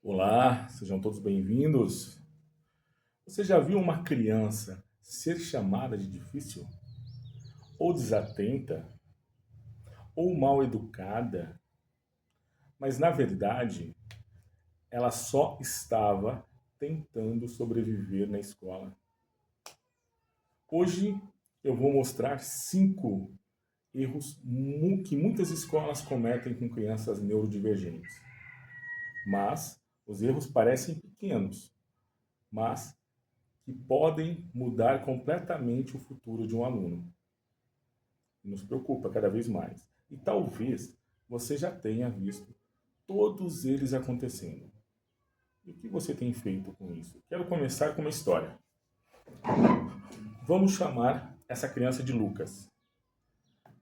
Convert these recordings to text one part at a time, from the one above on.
Olá, sejam todos bem-vindos. Você já viu uma criança ser chamada de difícil, ou desatenta, ou mal educada, mas na verdade ela só estava tentando sobreviver na escola? Hoje eu vou mostrar 5 erros que muitas escolas cometem com crianças neurodivergentes. Mas os erros parecem pequenos, mas que podem mudar completamente o futuro de um aluno. E nos preocupa cada vez mais. E talvez você já tenha visto todos eles acontecendo. E o que você tem feito com isso? Quero começar com uma história. Vamos chamar essa criança de Lucas,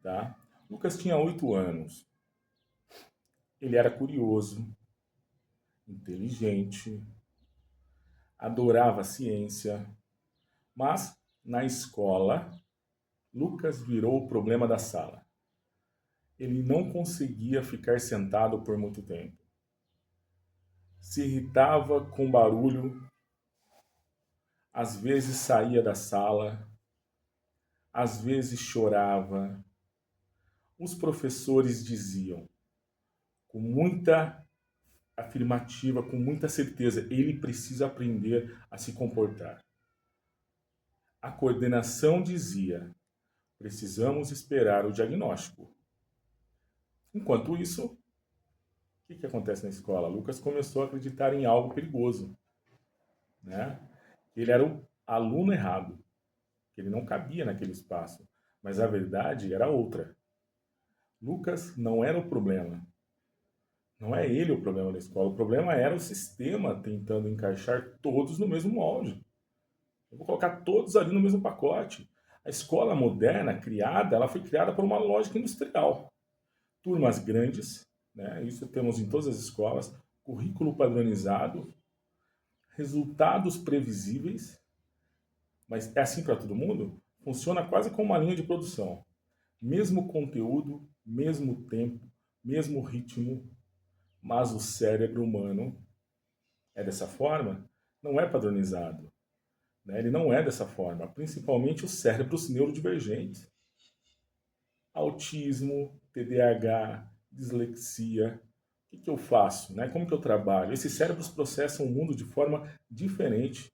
tá? Lucas tinha 8 anos. Ele era curioso, inteligente, adorava a ciência, mas na escola, Lucas virou o problema da sala. Ele não conseguia ficar sentado por muito tempo. Se irritava com barulho, às vezes saía da sala, às vezes chorava. Os professores diziam, com muita afirmativa, com muita certeza, ele precisa aprender a se comportar. A coordenação dizia, precisamos esperar o diagnóstico. Enquanto isso, o que acontece na escola? Lucas começou a acreditar em algo perigoso, né? Ele era o aluno errado, que ele não cabia naquele espaço, mas a verdade era outra. Lucas não era o problema. Não é ele o problema da escola. O problema era o sistema tentando encaixar todos no mesmo molde. Eu vou colocar todos ali no mesmo pacote. A escola moderna criada, ela foi criada por uma lógica industrial. Turmas grandes, né? Isso temos em todas as escolas, currículo padronizado, resultados previsíveis, mas é assim para todo mundo? Funciona quase como uma linha de produção. Mesmo conteúdo, mesmo tempo, mesmo ritmo, mas o cérebro humano é dessa forma? Não é padronizado. Né? Ele não é dessa forma, principalmente os cérebros neurodivergentes. Autismo, TDAH, dislexia. O que eu faço? Né? Como que eu trabalho? Esses cérebros processam o mundo de forma diferente.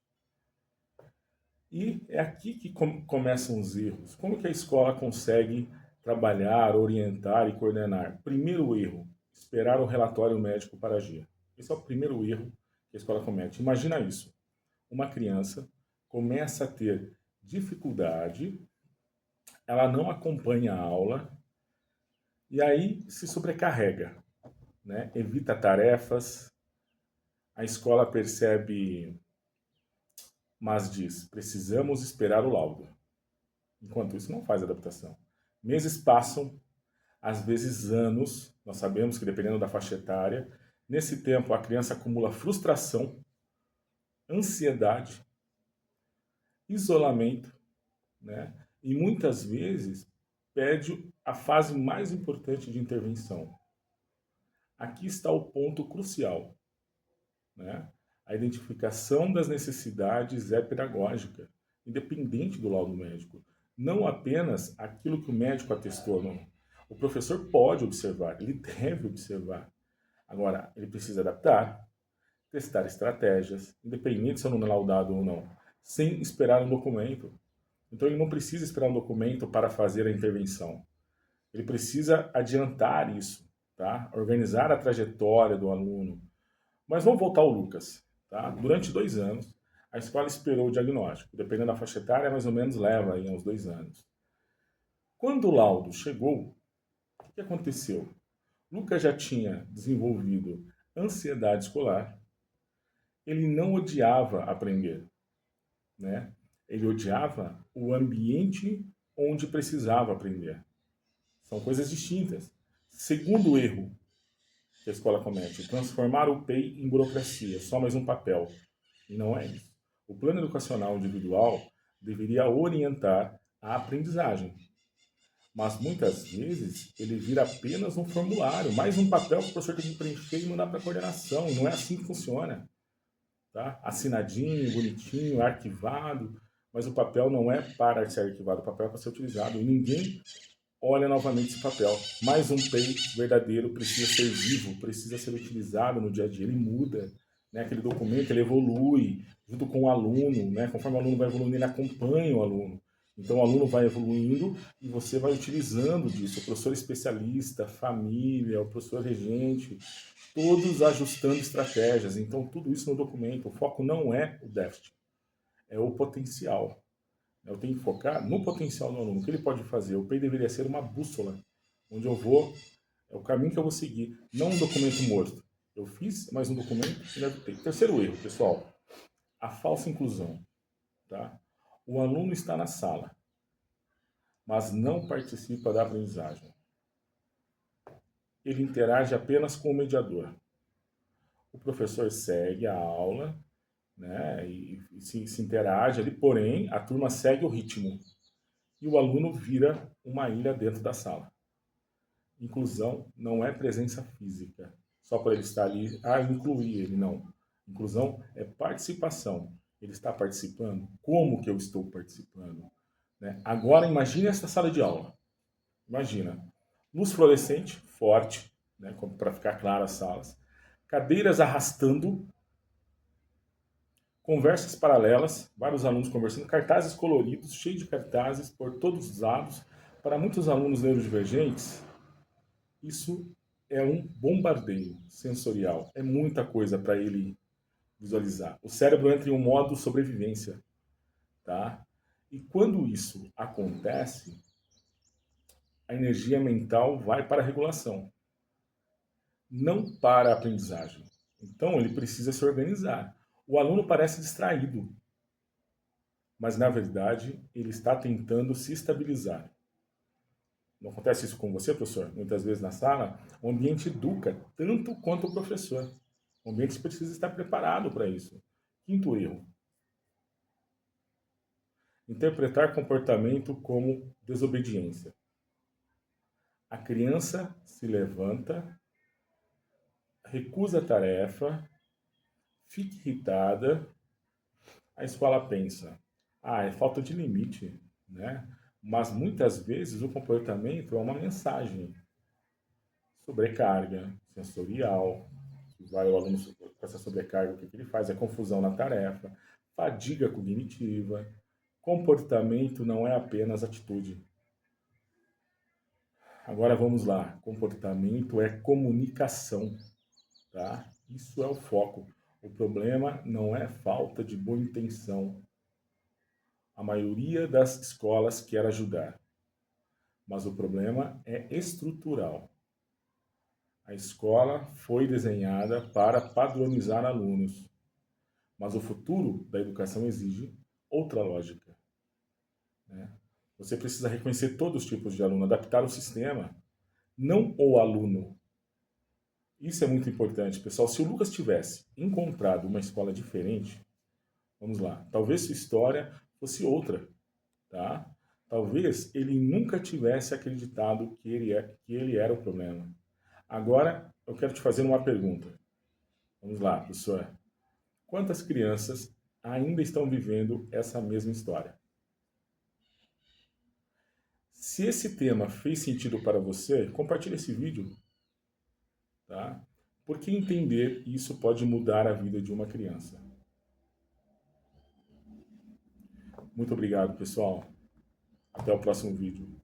E é aqui que começam os erros. Como que a escola consegue trabalhar, orientar e coordenar? Primeiro erro, esperar o relatório médico para agir. Esse é o primeiro erro que a escola comete. Imagina isso. Uma criança começa a ter dificuldade, ela não acompanha a aula e aí se sobrecarrega, né? Evita tarefas, a escola percebe, mas diz, precisamos esperar o laudo. Enquanto isso, não faz adaptação. Meses passam, às vezes anos, nós sabemos que dependendo da faixa etária, nesse tempo a criança acumula frustração, ansiedade, isolamento, né? E muitas vezes pede a fase mais importante de intervenção. Aqui está o ponto crucial, né? A identificação das necessidades é pedagógica, independente do laudo médico. Não apenas aquilo que o médico atestou, não. O professor pode observar, ele deve observar. Agora, ele precisa adaptar, testar estratégias, independente se o aluno é laudado ou não, sem esperar um documento. Então, ele não precisa esperar um documento para fazer a intervenção. Ele precisa adiantar isso, tá? Organizar a trajetória do aluno. Mas vamos voltar ao Lucas. Tá? Durante 2 anos, a escola esperou o diagnóstico. Dependendo da faixa etária, mais ou menos leva aí uns 2 anos. Quando o laudo chegou, o que aconteceu? Lucas já tinha desenvolvido ansiedade escolar. Ele não odiava aprender, né? Ele odiava o ambiente onde precisava aprender. São coisas distintas. Segundo erro que a escola comete, transformar o PEI em burocracia, só mais um papel. E não é isso. O plano educacional individual deveria orientar a aprendizagem. Mas muitas vezes ele vira apenas um formulário, mais um papel que o professor tem que preencher e mandar para a coordenação. Não é assim que funciona. Tá? Assinadinho, bonitinho, arquivado, mas o papel não é para ser arquivado, o papel é para ser utilizado. E ninguém olha novamente esse papel. Mais um PEI verdadeiro precisa ser vivo, precisa ser utilizado no dia a dia. Ele muda, né? Aquele documento ele evolui junto com o aluno, né? Conforme o aluno vai evoluindo, ele acompanha o aluno. Então o aluno vai evoluindo e você vai utilizando disso. O professor especialista, família, o professor regente, todos ajustando estratégias. Então tudo isso no documento. O foco não é o déficit, é o potencial. Eu tenho que focar no potencial do aluno, o que ele pode fazer. O PEI deveria ser uma bússola, onde eu vou, é o caminho que eu vou seguir, não um documento morto. Eu fiz mais um documento e ainda tem. Terceiro erro, pessoal, a falsa inclusão. Tá? O aluno está na sala, mas não participa da aprendizagem. Ele interage apenas com o mediador. O professor segue a aula, né, e se interage ali, porém a turma segue o ritmo e o aluno vira uma ilha dentro da sala. Inclusão não é presença física, só por ele estar ali, incluir ele, não. Inclusão é participação. Ele está participando? Como que eu estou participando? Né? Agora imagine essa sala de aula. Imagina, luz fluorescente, forte, né, para ficar claras as salas, cadeiras arrastando, conversas paralelas, vários alunos conversando, cartazes coloridos, cheio de cartazes por todos os lados. Para muitos alunos neurodivergentes, isso é um bombardeio sensorial. É muita coisa para ele visualizar. O cérebro entra em um modo sobrevivência, tá? E quando isso acontece, a energia mental vai para a regulação, não para a aprendizagem. Então ele precisa se organizar. O aluno parece distraído, mas na verdade ele está tentando se estabilizar. Não acontece isso com você, professor? Muitas vezes na sala, o ambiente educa tanto quanto o professor. O ambiente precisa estar preparado para isso. Quinto erro: interpretar comportamento como desobediência. A criança se levanta, recusa a tarefa, fica irritada, a escola pensa: é falta de limite, né? Mas muitas vezes o comportamento é uma mensagem. Sobrecarga sensorial, que vai o aluno com essa sobrecarga, o que ele faz? É confusão na tarefa, fadiga cognitiva. Comportamento não é apenas atitude. Agora vamos lá. Comportamento é comunicação, tá? Isso é o foco. O problema não é falta de boa intenção. A maioria das escolas quer ajudar, mas o problema é estrutural. A escola foi desenhada para padronizar alunos, mas o futuro da educação exige outra lógica, né? Você precisa reconhecer todos os tipos de aluno, adaptar o sistema, não o aluno. Isso é muito importante, pessoal. Se o Lucas tivesse encontrado uma escola diferente, vamos lá, talvez sua história fosse outra, tá? Talvez ele nunca tivesse acreditado que ele era o problema. Agora, eu quero te fazer uma pergunta. Vamos lá, professor. Quantas crianças ainda estão vivendo essa mesma história? Se esse tema fez sentido para você, compartilhe esse vídeo, tá? Porque entender isso pode mudar a vida de uma criança. Muito obrigado, pessoal. Até o próximo vídeo.